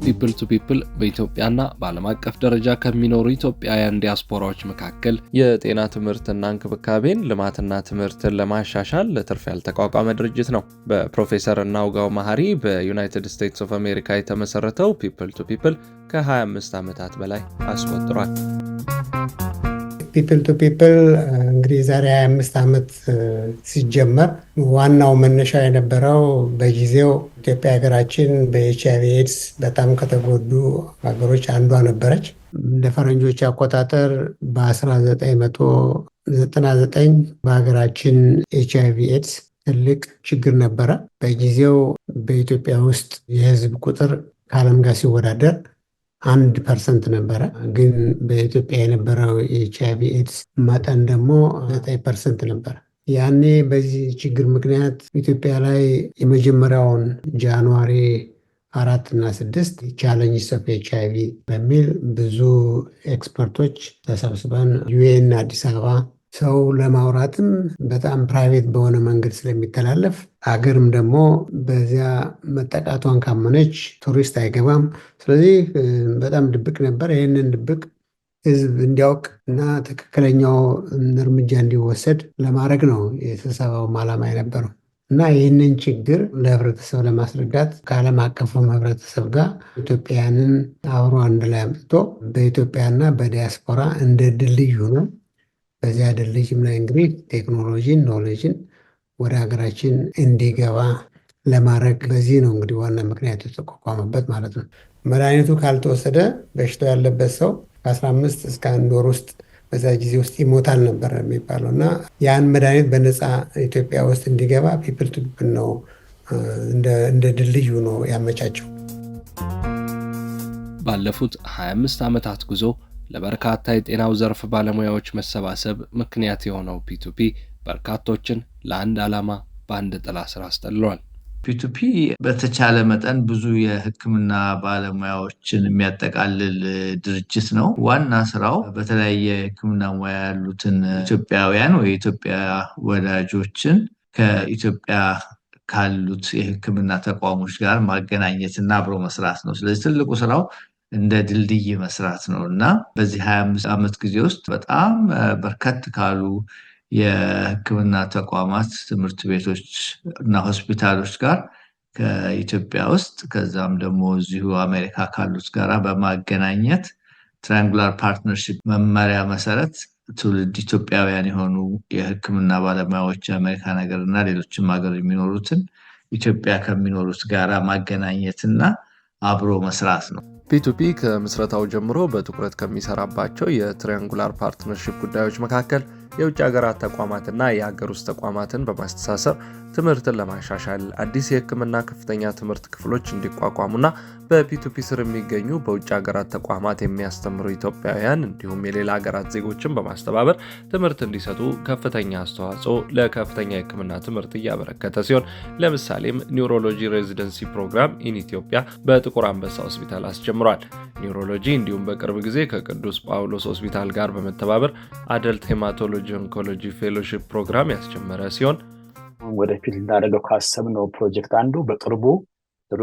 ፒፕል ቱ ፒፕል በኢትዮጵያና በዓለም አቀፍ ደረጃ ከሚኖሩ ኢትዮጵያውያን ዲያስፖራዎች መካከል የጤና ትምህርትና እንክብካቤን ልማትና ትምህርትን ለማሻሻል ለትርፍ ያልተቋቋመ ድርጅት ነው። በፕሮፌሰር እናውጋው መሐሪ በዩናይትድ ስቴትስ ኦፍ አሜሪካ የተመሰረተው ፒፕል ቱ ፒፕል ከ25 ዓመታት በላይ አስቆጥሯል። ፒፕል ቱ ፒፕል እንግዲህ ዛሬ 25 ዓመት ሲጀመር ዋናው መነሻ የነበረው በጊዜው ኢትዮጵያ ሀገራችን በኤችአይቪ ኤድስ በጣም ከተጎዱ ሀገሮች አንዷ ነበረች። እንደ ፈረንጆች አቆጣጠር በ1999 በሀገራችን ኤችአይቪ ኤድስ ትልቅ ችግር ነበረ። በጊዜው በኢትዮጵያ ውስጥ የህዝብ ቁጥር ከዓለም ጋር ሲወዳደር 1% ነበረ። ግን በኢትዮጵያ የነበረው የኤችአይቪ ኤድስ መጠን ደግሞ 9% ነበረ። ያኔ በዚህ ችግር ምክንያት ኢትዮጵያ ላይ የመጀመሪያውን ጃንዋሪ 4 እና 6 ቻሌንጅስ ኦፍ ኤችአይቪ በሚል ብዙ ኤክስፐርቶች ተሰብስበን ዩኤን አዲስ አበባ ሰው ለማውራትም በጣም ፕራይቬት በሆነ መንገድ ስለሚተላለፍ አገርም ደግሞ በዚያ መጠቃቷን ካመነች ቱሪስት አይገባም። ስለዚህ በጣም ድብቅ ነበር። ይህንን ድብቅ ህዝብ እንዲያውቅ እና ትክክለኛው እርምጃ እንዲወሰድ ለማድረግ ነው የስብሰባው ዓላማ የነበረው እና ይህንን ችግር ለህብረተሰብ ለማስረዳት ከዓለም አቀፉ ህብረተሰብ ጋር ኢትዮጵያውያንን አብሮ አንድ ላይ አምጥቶ በኢትዮጵያና በዲያስፖራ እንደ ድልድይ ነው። በዚያ ድልድይም ላይ እንግዲህ ቴክኖሎጂን ኖሌጅን ወደ ሀገራችን እንዲገባ ለማድረግ በዚህ ነው እንግዲህ ዋና ምክንያት የተቋቋመበት ማለት ነው። መድኃኒቱ ካልተወሰደ በሽታው ያለበት ሰው ከ15 እስከ 1 ወር ውስጥ በዛ ጊዜ ውስጥ ይሞታል ነበር የሚባለው እና ያን መድኃኒት በነፃ ኢትዮጵያ ውስጥ እንዲገባ ፒፕል ቱ ፒፕል ነው እንደ ድልድዩ ነው ያመቻቸው። ባለፉት 25 ዓመታት ጉዞ ለበርካታ የጤናው ዘርፍ ባለሙያዎች መሰባሰብ ምክንያት የሆነው ፒቱፒ በርካቶችን ለአንድ ዓላማ በአንድ ጥላ ስር አስጠልሏል። ፒቱፒ በተቻለ መጠን ብዙ የሕክምና ባለሙያዎችን የሚያጠቃልል ድርጅት ነው። ዋና ስራው በተለያየ የሕክምና ሙያ ያሉትን ኢትዮጵያውያን ወይ የኢትዮጵያ ወዳጆችን ከኢትዮጵያ ካሉት የሕክምና ተቋሞች ጋር ማገናኘትና አብሮ መስራት ነው። ስለዚህ ትልቁ ስራው እንደ ድልድይ መስራት ነው እና በዚህ 25 ዓመት ጊዜ ውስጥ በጣም በርከት ካሉ የህክምና ተቋማት፣ ትምህርት ቤቶች እና ሆስፒታሎች ጋር ከኢትዮጵያ ውስጥ ከዛም ደግሞ እዚሁ አሜሪካ ካሉት ጋር በማገናኘት ትራያንጉላር ፓርትነርሺፕ መመሪያ መሰረት ትውልድ ኢትዮጵያውያን የሆኑ የህክምና ባለሙያዎች የአሜሪካ ነገር እና ሌሎችም ሀገር የሚኖሩትን ኢትዮጵያ ከሚኖሩት ጋር ማገናኘትና አብሮ መስራት ነው። ፒቱፒ ከምስረታው ጀምሮ በትኩረት ከሚሰራባቸው የትራያንጉላር ፓርትነርሺፕ ጉዳዮች መካከል የውጭ ሀገራት ተቋማትና የሀገር ውስጥ ተቋማትን በማስተሳሰር ትምህርትን ለማሻሻል አዲስ የህክምና ከፍተኛ ትምህርት ክፍሎች እንዲቋቋሙና በፒቱፒ ስር የሚገኙ በውጭ ሀገራት ተቋማት የሚያስተምሩ ኢትዮጵያውያን እንዲሁም የሌላ ሀገራት ዜጎችን በማስተባበር ትምህርት እንዲሰጡ ከፍተኛ አስተዋጽኦ ለከፍተኛ የህክምና ትምህርት እያበረከተ ሲሆን ለምሳሌም ኒውሮሎጂ ሬዚደንሲ ፕሮግራም ኢን ኢትዮጵያ በጥቁር አንበሳ ሆስፒታል አስጀምሯል። ኒውሮሎጂ እንዲሁም በቅርብ ጊዜ ከቅዱስ ጳውሎስ ሆስፒታል ጋር በመተባበር አደልት ሄማቶሎጂ ኦንኮሎጂ ፌሎሺፕ ፕሮግራም ያስጀመረ ሲሆን ወደፊት ልናደርገው ካሰብነው ፕሮጀክት አንዱ በቅርቡ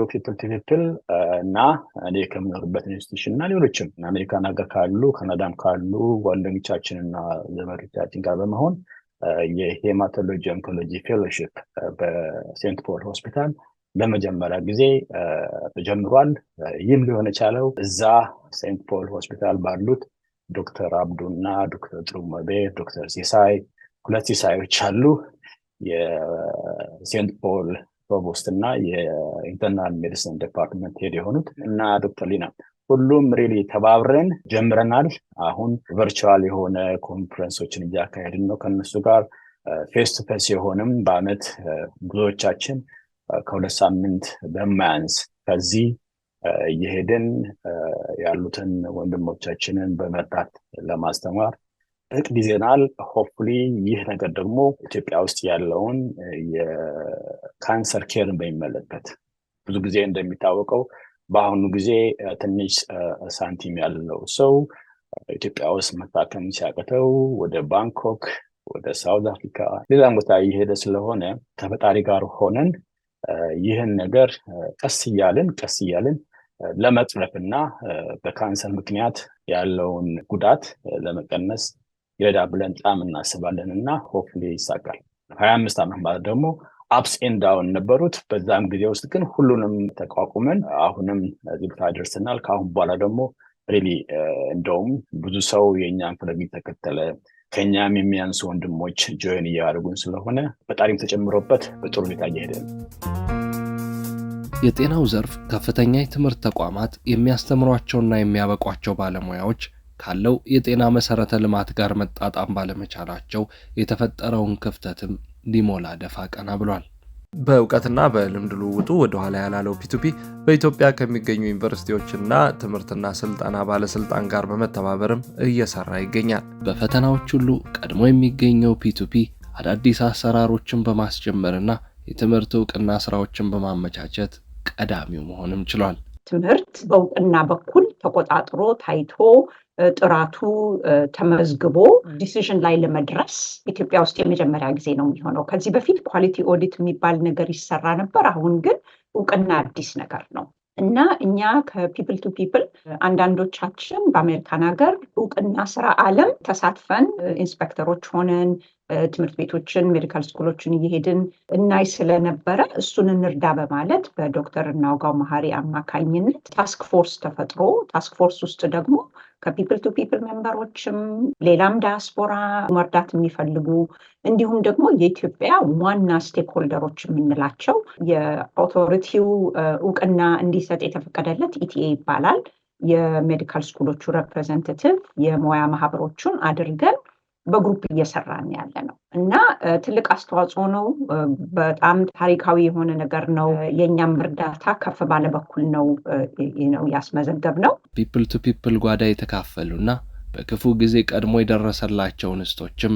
ፒፕል ቱ ፒፕል እና እኔ ከምኖርበት ኢንስቲትዩሽን እና ሌሎችም አሜሪካን ሀገር ካሉ ካናዳም ካሉ ጓደኞቻችን እና ዘመዶቻችን ጋር በመሆን የሄማቶሎጂ ኦንኮሎጂ ፌሎሺፕ በሴንት ፖል ሆስፒታል ለመጀመሪያ ጊዜ ተጀምሯል። ይህም ሊሆን የቻለው እዛ ሴንት ፖል ሆስፒታል ባሉት ዶክተር አብዱ እና ዶክተር ጥሩመቤ፣ ዶክተር ሲሳይ፣ 2 ሲሳዮች አሉ። የሴንት ፖል ፕሮቮስት እና የኢንተርናል ሜዲሲን ዲፓርትመንት ሄድ የሆኑት እና ዶክተር ሊና ሁሉም ሪሊ ተባብረን ጀምረናል። አሁን ቨርቹዋል የሆነ ኮንፈረንሶችን እያካሄድን ነው ከነሱ ጋር። ፌስ ቱ ፌስ የሆንም በአመት ጉዞዎቻችን ከ2 ሳምንት በማያንስ ከዚህ እየሄድን ያሉትን ወንድሞቻችንን በመርዳት ለማስተማር እቅድ ይዘናል። ሆፕፉሊ ይህ ነገር ደግሞ ኢትዮጵያ ውስጥ ያለውን የካንሰር ኬርን በሚመለከት ብዙ ጊዜ እንደሚታወቀው በአሁኑ ጊዜ ትንሽ ሳንቲም ያለው ሰው ኢትዮጵያ ውስጥ መታከም ሲያቅተው ወደ ባንኮክ፣ ወደ ሳውዝ አፍሪካ፣ ሌላም ቦታ እየሄደ ስለሆነ ከፈጣሪ ጋር ሆነን ይህን ነገር ቀስ እያልን ለመቅረፍ እና በካንሰር ምክንያት ያለውን ጉዳት ለመቀነስ ይረዳ ብለን በጣም እናስባለን እና ሆፕፉሊ ይሳካል። 25 ዓመት ማለት ደግሞ አፕስ ኤንድ ዳውን ነበሩት። በዛም ጊዜ ውስጥ ግን ሁሉንም ተቋቁመን አሁንም እዚህ ቦታ ደርሰናል። ከአሁን በኋላ ደግሞ ሪሊ እንደውም ብዙ ሰው የእኛን ፍለግ ተከተለ፣ ከኛም የሚያንሱ ወንድሞች ጆይን እያደረጉን ስለሆነ ፈጣሪም ተጨምሮበት በጥሩ ሁኔታ እየሄደ ነው። የጤናው ዘርፍ ከፍተኛ የትምህርት ተቋማት የሚያስተምሯቸውና የሚያበቋቸው ባለሙያዎች ካለው የጤና መሰረተ ልማት ጋር መጣጣም ባለመቻላቸው የተፈጠረውን ክፍተትም ሊሞላ ደፋ ቀና ብሏል። በእውቀትና በልምድ ልውውጡ ወደ ኋላ ያላለው ፒቱፒ በኢትዮጵያ ከሚገኙ ዩኒቨርሲቲዎችና ትምህርትና ስልጠና ባለስልጣን ጋር በመተባበርም እየሰራ ይገኛል። በፈተናዎች ሁሉ ቀድሞ የሚገኘው ፒቱፒ አዳዲስ አሰራሮችን በማስጀመርና የትምህርት እውቅና ስራዎችን በማመቻቸት ቀዳሚው መሆንም ችሏል። ትምህርት በእውቅና በኩል ተቆጣጥሮ ታይቶ ጥራቱ ተመዝግቦ ዲሲዥን ላይ ለመድረስ ኢትዮጵያ ውስጥ የመጀመሪያ ጊዜ ነው የሚሆነው። ከዚህ በፊት ኳሊቲ ኦዲት የሚባል ነገር ይሰራ ነበር። አሁን ግን እውቅና አዲስ ነገር ነው እና እኛ ከፒፕል ቱ ፒፕል አንዳንዶቻችን በአሜሪካን ሀገር እውቅና ስራ ዓለም ተሳትፈን ኢንስፔክተሮች ሆነን ትምህርት ቤቶችን ሜዲካል ስኩሎችን እየሄድን እናይ ስለነበረ እሱን እንርዳ በማለት በዶክተር እናውጋው መሀሪ አማካኝነት ታስክ ፎርስ ተፈጥሮ ታስክ ፎርስ ውስጥ ደግሞ ከፒፕል ቱ ፒፕል ሜምበሮችም ሌላም ዳያስፖራ መርዳት የሚፈልጉ እንዲሁም ደግሞ የኢትዮጵያ ዋና ስቴክሆልደሮች የምንላቸው የአውቶሪቲው እውቅና እንዲሰጥ የተፈቀደለት ኢቲኤ ይባላል። የሜዲካል ስኩሎቹ ሬፕሬዘንታቲቭ የሙያ ማህበሮቹን አድርገን በግሩፕ እየሰራን ያለ ነው እና ትልቅ አስተዋጽኦ ነው። በጣም ታሪካዊ የሆነ ነገር ነው። የኛም እርዳታ ከፍ ባለ በኩል ነው ያስመዘገብ ነው። ፒፕል ቱ ፒፕል ጓዳ የተካፈሉና በክፉ ጊዜ ቀድሞ የደረሰላቸው እንስቶችም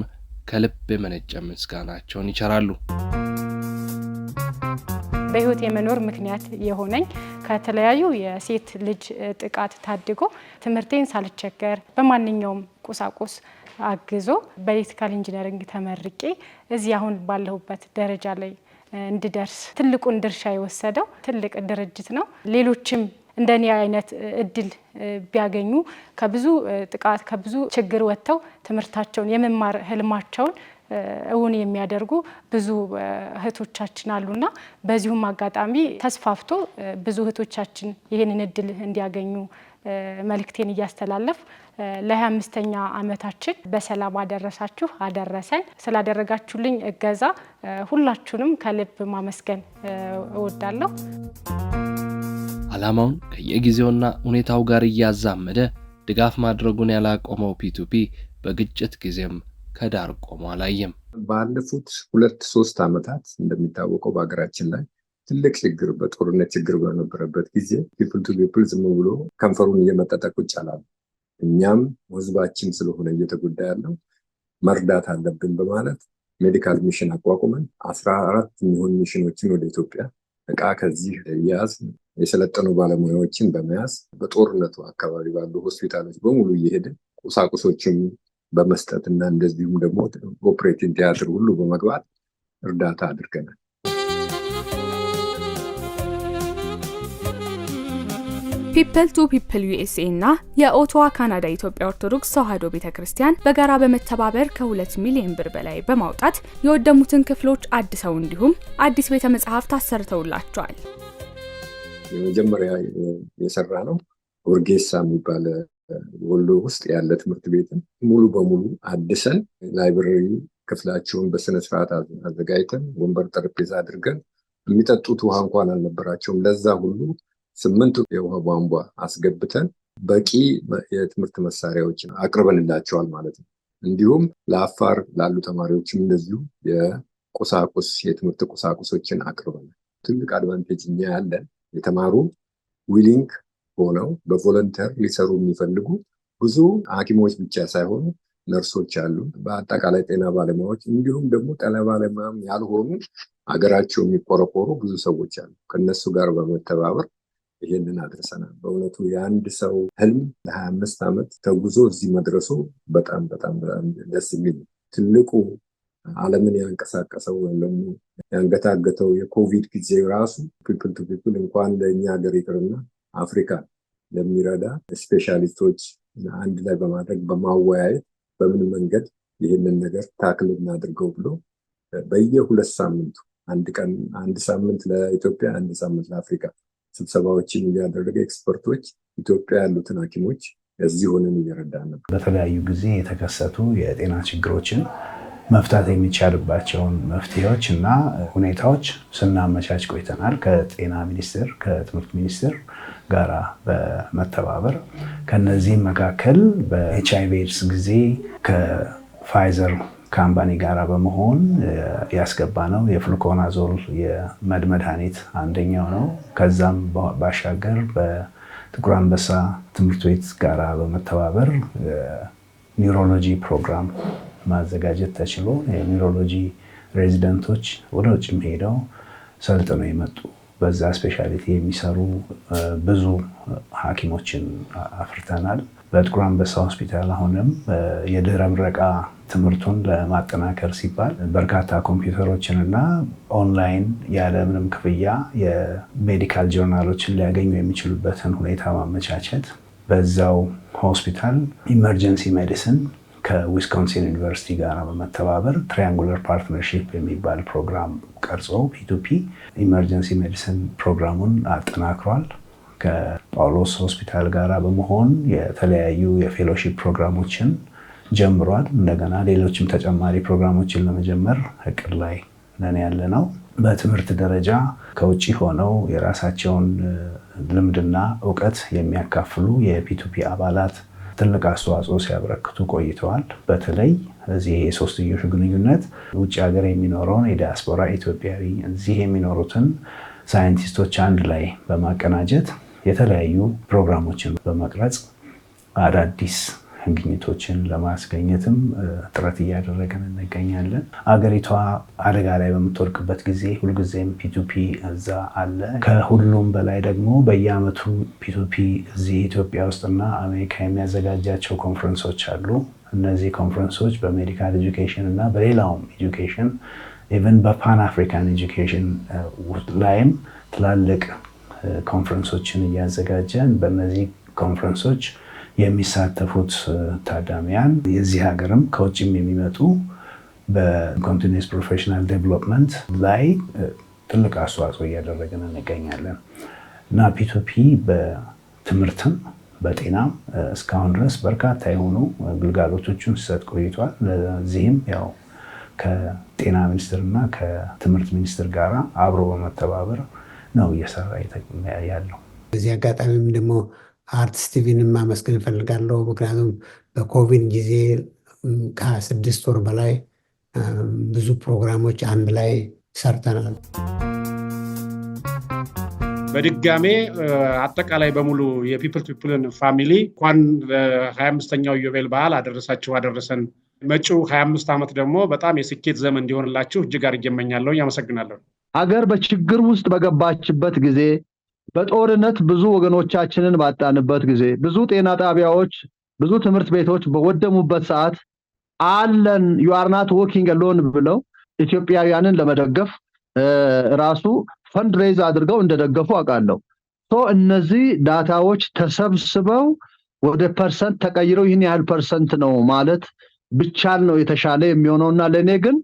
ከልብ የመነጨ ምስጋናቸውን ይቸራሉ። በህይወት የመኖር ምክንያት የሆነኝ ከተለያዩ የሴት ልጅ ጥቃት ታድጎ ትምህርቴን ሳልቸገር በማንኛውም ቁሳቁስ አግዞ በኤሌክትሪካል ኢንጂነሪንግ ተመርቄ እዚህ አሁን ባለሁበት ደረጃ ላይ እንድደርስ ትልቁን ድርሻ የወሰደው ትልቅ ድርጅት ነው። ሌሎችም እንደኔ አይነት እድል ቢያገኙ ከብዙ ጥቃት ከብዙ ችግር ወጥተው ትምህርታቸውን የመማር ህልማቸውን እውን የሚያደርጉ ብዙ እህቶቻችን አሉና በዚሁም አጋጣሚ ተስፋፍቶ ብዙ እህቶቻችን ይህንን እድል እንዲያገኙ መልእክቴን እያስተላለፍ ለ25ኛ ዓመታችን በሰላም አደረሳችሁ አደረሰን። ስላደረጋችሁልኝ እገዛ ሁላችሁንም ከልብ ማመስገን እወዳለሁ። ዓላማውን ከየጊዜውና ሁኔታው ጋር እያዛመደ ድጋፍ ማድረጉን ያላቆመው ፒቱፒ በግጭት ጊዜም ከዳር ቆሞ አላየም። ባለፉት 2-3 ዓመታት እንደሚታወቀው በሀገራችን ላይ ትልቅ ችግር በጦርነት ችግር በነበረበት ጊዜ ፒፕል ቱ ፒፕል ዝም ብሎ ከንፈሩን እየመጠጠ ቁጭ አላለም። እኛም ህዝባችን ስለሆነ እየተጎዳ ያለው መርዳት አለብን በማለት ሜዲካል ሚሽን አቋቁመን 14 የሚሆኑ ሚሽኖችን ወደ ኢትዮጵያ እቃ ከዚህ እያዝ የሰለጠኑ ባለሙያዎችን በመያዝ በጦርነቱ አካባቢ ባሉ ሆስፒታሎች በሙሉ እየሄድን ቁሳቁሶችን በመስጠትና እንደዚሁም ደግሞ ኦፕሬቲንግ ቲያትር ሁሉ በመግባት እርዳታ አድርገናል። ፒፕል ቱ ፒፕል ዩኤስኤ እና የኦቶዋ ካናዳ ኢትዮጵያ ኦርቶዶክስ ተዋሕዶ ቤተክርስቲያን በጋራ በመተባበር ከ2 ሚሊዮን ብር በላይ በማውጣት የወደሙትን ክፍሎች አድሰው እንዲሁም አዲስ ቤተ መጻሕፍት አሰርተውላቸዋል። የመጀመሪያ የሰራ ነው ኦርጌሳ የሚባል ወሎ ውስጥ ያለ ትምህርት ቤትን ሙሉ በሙሉ አድሰን ላይብረሪ ክፍላቸውን በስነ ስርዓት አዘጋጅተን ወንበር ጠረጴዛ አድርገን የሚጠጡት ውሃ እንኳን አልነበራቸውም። ለዛ ሁሉ 8 የውሃ ቧንቧ አስገብተን በቂ የትምህርት መሳሪያዎችን አቅርበንላቸዋል ማለት ነው። እንዲሁም ለአፋር ላሉ ተማሪዎችም እንደዚሁ የትምህርት ቁሳቁሶችን አቅርበናል። ትልቅ አድቫንቴጅ እኛ ያለን የተማሩ ዊሊንግ ሆነው በቮለንተር ሊሰሩ የሚፈልጉ ብዙ ሐኪሞች ብቻ ሳይሆኑ ነርሶች አሉ፣ በአጠቃላይ ጤና ባለሙያዎች እንዲሁም ደግሞ ጤና ባለሙያም ያልሆኑ ሀገራቸው የሚቆረቆሩ ብዙ ሰዎች አሉ። ከነሱ ጋር በመተባበር ይሄንን አድርሰናል። በእውነቱ የአንድ ሰው ህልም ለ25 ዓመት ተጉዞ እዚህ መድረሱ በጣም በጣም ደስ የሚል ትልቁ ዓለምን ያንቀሳቀሰው ወይም ደግሞ ያንገታገተው የኮቪድ ጊዜ ራሱ ፒፕል ቱ ፒፕል እንኳን ለእኛ ሀገር ይቅርና አፍሪካ ለሚረዳ ስፔሻሊስቶች አንድ ላይ በማድረግ በማወያየት በምን መንገድ ይህንን ነገር ታክል እናድርገው ብሎ በየ2 ሳምንቱ አንድ ሳምንት ለኢትዮጵያ፣ አንድ ሳምንት ለአፍሪካ ስብሰባዎችን እያደረገ ኤክስፐርቶች ኢትዮጵያ ያሉትን ሐኪሞች እዚህ ሆነን እየረዳን ነበር። በተለያዩ ጊዜ የተከሰቱ የጤና ችግሮችን መፍታት የሚቻልባቸውን መፍትሄዎች እና ሁኔታዎች ስናመቻች ቆይተናል። ከጤና ሚኒስቴር፣ ከትምህርት ሚኒስቴር ጋራ በመተባበር ከነዚህም መካከል በኤችአይቪ ኤድስ ጊዜ ከፋይዘር ካምፓኒ ጋራ በመሆን ያስገባ ነው የፍሉኮናዞል የመድኃኒት አንደኛው ነው። ከዛም ባሻገር በጥቁር አንበሳ ትምህርት ቤት ጋራ በመተባበር ኒውሮሎጂ ፕሮግራም ማዘጋጀት ተችሎ የኒውሮሎጂ ሬዚደንቶች ወደ ውጭም ሄደው ሰልጥነው የመጡ በዛ ስፔሻሊቲ የሚሰሩ ብዙ ሐኪሞችን አፍርተናል። በጥቁር አንበሳ ሆስፒታል አሁንም የድህረ ምረቃ ትምህርቱን ለማጠናከር ሲባል በርካታ ኮምፒውተሮችን እና ኦንላይን ያለምንም ክፍያ የሜዲካል ጆርናሎችን ሊያገኙ የሚችሉበትን ሁኔታ ማመቻቸት፣ በዛው ሆስፒታል ኢመርጀንሲ ሜዲሲን ከዊስኮንሲን ዩኒቨርሲቲ ጋር በመተባበር ትሪያንጉለር ፓርትነርሺፕ የሚባል ፕሮግራም ቀርጾ ፒ2ፒ ኢመርጀንሲ ሜዲሲን ፕሮግራሙን አጠናክሯል። ከጳውሎስ ሆስፒታል ጋር በመሆን የተለያዩ የፌሎሺፕ ፕሮግራሞችን ጀምሯል። እንደገና ሌሎችም ተጨማሪ ፕሮግራሞችን ለመጀመር እቅድ ላይ ነን ያለ ነው። በትምህርት ደረጃ ከውጭ ሆነው የራሳቸውን ልምድና እውቀት የሚያካፍሉ የፒ2ፒ አባላት ትልቅ አስተዋጽኦ ሲያበረክቱ ቆይተዋል። በተለይ እዚህ የሶስትዮሽ ግንኙነት ውጭ ሀገር የሚኖረውን የዲያስፖራ ኢትዮጵያዊ እዚህ የሚኖሩትን ሳይንቲስቶች አንድ ላይ በማቀናጀት የተለያዩ ፕሮግራሞችን በመቅረጽ አዳዲስ ግኝቶችን ለማስገኘትም ጥረት እያደረግን እንገኛለን። አገሪቷ አደጋ ላይ በምትወድቅበት ጊዜ ሁልጊዜም ፒ2ፒ እዛ አለ። ከሁሉም በላይ ደግሞ በየዓመቱ ፒ2ፒ እዚህ ኢትዮጵያ ውስጥና አሜሪካ የሚያዘጋጃቸው ኮንፈረንሶች አሉ። እነዚህ ኮንፈረንሶች በሜዲካል ኤጁኬሽን እና በሌላውም ኤጁኬሽን ኢቨን በፓን አፍሪካን ኤጁኬሽን ላይም ትላልቅ ኮንፈረንሶችን እያዘጋጀን በእነዚህ ኮንፈረንሶች የሚሳተፉት ታዳሚያን የዚህ ሀገርም ከውጭም የሚመጡ በኮንቲኒየስ ፕሮፌሽናል ዴቨሎፕመንት ላይ ትልቅ አስተዋጽኦ እያደረግን እንገኛለን እና ፒ2ፒ በትምህርትም በጤናም እስካሁን ድረስ በርካታ የሆኑ ግልጋሎቶችን ሲሰጥ ቆይቷል። ለዚህም ያው ከጤና ሚኒስቴር እና ከትምህርት ሚኒስቴር ጋር አብሮ በመተባበር ነው እየሰራ ያለው። በዚህ አጋጣሚም ደግሞ አርትስ ቲቪንም ማመስገን እፈልጋለሁ። ምክንያቱም በኮቪድ ጊዜ ከ6 ወር በላይ ብዙ ፕሮግራሞች አንድ ላይ ሰርተናል። በድጋሜ አጠቃላይ በሙሉ የፒፕል ቱ ፒፕልን ፋሚሊ እንኳን ለ25ኛው ዮቤል በዓል አደረሰን። መጪው 25 ዓመት ደግሞ በጣም የስኬት ዘመን እንዲሆንላችሁ እጅግ አድርጌ እመኛለሁ። አመሰግናለሁ። ሀገር በችግር ውስጥ በገባችበት ጊዜ፣ በጦርነት ብዙ ወገኖቻችንን ባጣንበት ጊዜ፣ ብዙ ጤና ጣቢያዎች፣ ብዙ ትምህርት ቤቶች በወደሙበት ሰዓት አለን you are not walking alone ብለው ኢትዮጵያውያንን ለመደገፍ ራሱ ፈንድሬዝ አድርገው እንደደገፉ አውቃለሁ። እነዚህ ዳታዎች ተሰብስበው ወደ ፐርሰንት ተቀይረው ይህን ያህል ፐርሰንት ነው ማለት ብቻል ነው የተሻለ የሚሆነውና ለኔ ግን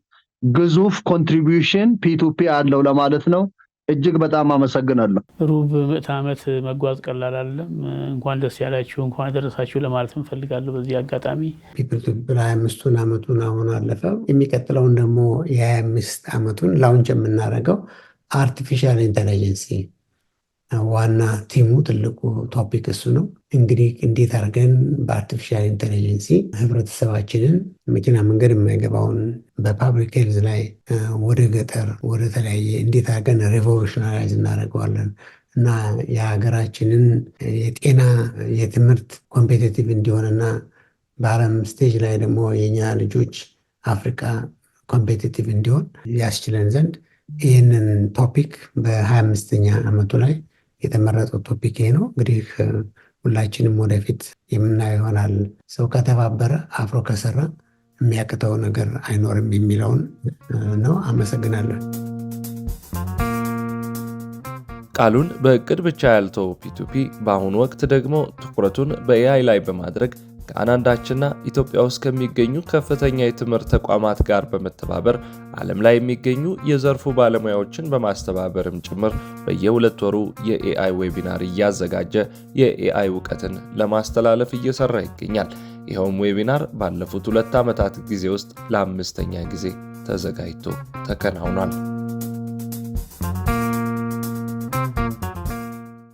ግዙፍ ኮንትሪቢዩሽን ፒ2ፒ አለው ለማለት ነው። እጅግ በጣም አመሰግናለሁ። ሩብ ምዕተ ዓመት መጓዝ ቀላል አይደለም። እንኳን ደስ ያላችሁ፣ እንኳን ደረሳችሁ ለማለት እንፈልጋለሁ። በዚህ አጋጣሚ ፒፕል ቱ ፒፕል 25ቱን ዓመቱን አሁን አለፈ። የሚቀጥለውን ደግሞ የ25 ዓመቱን ላውንች የምናደርገው አርቲፊሻል ኢንተለጀንስ ዋና ቲሙ ትልቁ ቶፒክ እሱ ነው። እንግዲህ እንዴት አድርገን በአርቲፊሻል ኢንተለጀንስ ህብረተሰባችንን መኪና መንገድ የማይገባውን በፓብሊክ ሄልዝ ላይ ወደ ገጠር ወደ ተለያየ እንዴት አድርገን ሬቮሉሽናላይዝ እናደርገዋለን እና የሀገራችንን የጤና የትምህርት ኮምፔቲቲቭ እንዲሆንና በዓለም ስቴጅ ላይ ደግሞ የኛ ልጆች አፍሪካ ኮምፔቲቲቭ እንዲሆን ያስችለን ዘንድ ይህንን ቶፒክ በ25ኛ ዓመቱ ላይ የተመረጠው ቶፒክ ነው። እንግዲህ ሁላችንም ወደፊት የምናየው ይሆናል። ሰው ከተባበረ አፍሮ ከሰራ የሚያቅተው ነገር አይኖርም የሚለውን ነው። አመሰግናለሁ። ቃሉን በእቅድ ብቻ ያልተው ፒ2ፒ በአሁኑ ወቅት ደግሞ ትኩረቱን በኤአይ ላይ በማድረግ ከአናንዳችና ኢትዮጵያ ውስጥ ከሚገኙ ከፍተኛ የትምህርት ተቋማት ጋር በመተባበር ዓለም ላይ የሚገኙ የዘርፉ ባለሙያዎችን በማስተባበርም ጭምር በየ2 ወሩ የኤአይ ዌቢናር እያዘጋጀ የኤአይ እውቀትን ለማስተላለፍ እየሰራ ይገኛል። ይኸውም ዌቢናር ባለፉት 2 ዓመታት ጊዜ ውስጥ ለ5ኛ ጊዜ ተዘጋጅቶ ተከናውኗል።